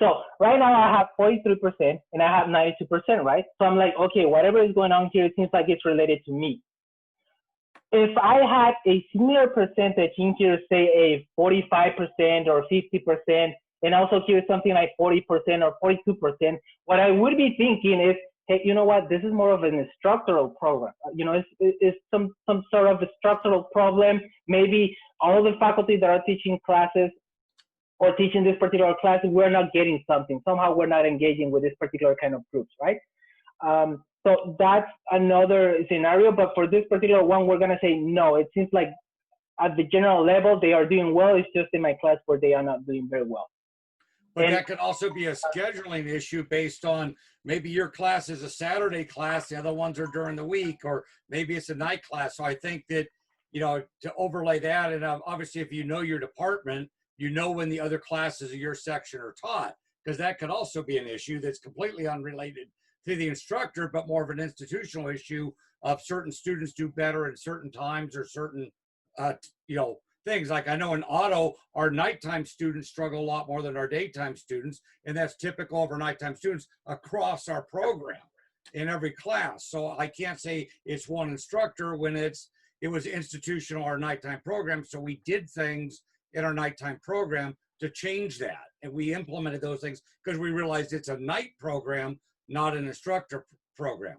So right now I have 43% and I have 92%, right? So I'm like, okay, whatever is going on here, it seems like it's related to me. If I had a similar percentage in here, say a 45% or 50%, and also here something like 40% or 42%, what I would be thinking is, hey, you know what? This is more of an structural program. It's some sort of a structural problem. Maybe all the faculty that are teaching classes or teaching this particular class, we're not getting something. Somehow we're not engaging with this particular kind of groups, right? So that's another scenario. But for this particular one, we're going to say, no, it seems like at the general level, they are doing well. It's just in my class where they are not doing very well. But that could also be a scheduling issue based on maybe your class is a Saturday class, the other ones are during the week, or maybe it's a night class. So I think that, to overlay that, and obviously if you know your department, you know when the other classes of your section are taught, because that could also be an issue that's completely unrelated to the instructor, but more of an institutional issue of certain students do better at certain times or certain, things. Like I know in auto, our nighttime students struggle a lot more than our daytime students, and that's typical of our nighttime students across our program in every class. So I can't say it's one instructor when it was institutional, our nighttime program. So we did things in our nighttime program to change that, and we implemented those things because we realized it's a night program, not an instructor program.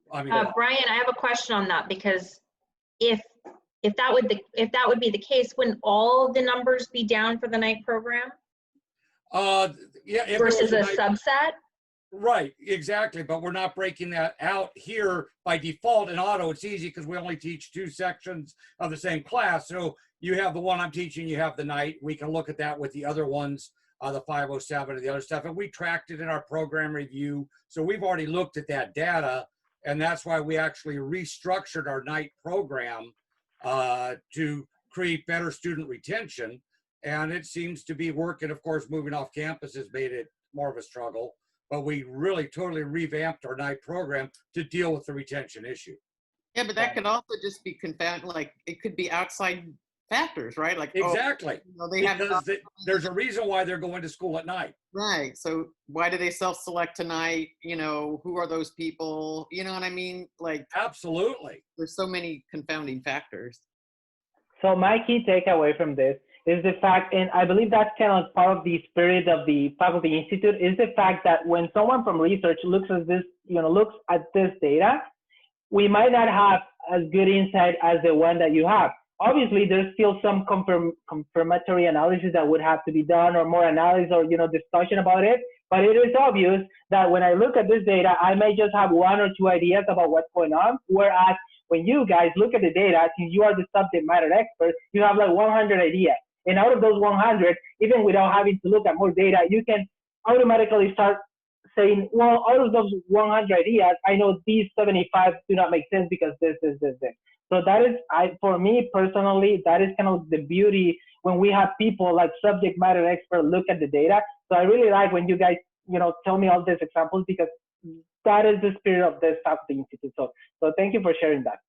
Brian, I have a question on that, because if that would be the case, wouldn't all the numbers be down for the night program? Yeah. Versus a subset? Right, exactly. But we're not breaking that out here by default. In auto, it's easy because we only teach 2 sections of the same class. So you have the one I'm teaching, you have the night. We can look at that with the other ones, the 507 and the other stuff. And we tracked it in our program review. So we've already looked at that data. And that's why we actually restructured our night program to create better student retention. And it seems to be working. Of course, moving off campus has made it more of a struggle, but we really totally revamped our night program to deal with the retention issue. Yeah, but that could also just be confounded. Like it could be outside factors, right? Like exactly. Because there's a reason why they're going to school at night. Right. So why do they self-select tonight? Who are those people? You know what I mean? Like absolutely. There's so many confounding factors. So my key takeaway from this is the fact, and I believe that's kind of part of the spirit of the Faculty Institute, is the fact that when someone from research looks at this, looks at this data, we might not have as good insight as the one that you have. Obviously, there's still some confirmatory analysis that would have to be done, or more analysis, or discussion about it. But it is obvious that when I look at this data, I may just have 1 or 2 ideas about what's going on. Whereas when you guys look at the data, since you are the subject matter expert, you have like 100 ideas. And out of those 100, even without having to look at more data, you can automatically start saying, well, out of those 100 ideas, I know these 75 do not make sense because this. So that is, for me personally, that is kind of the beauty when we have people like subject matter experts look at the data. So I really like when you guys, tell me all these examples, because that is the spirit of this Faculty Institute. So thank you for sharing that.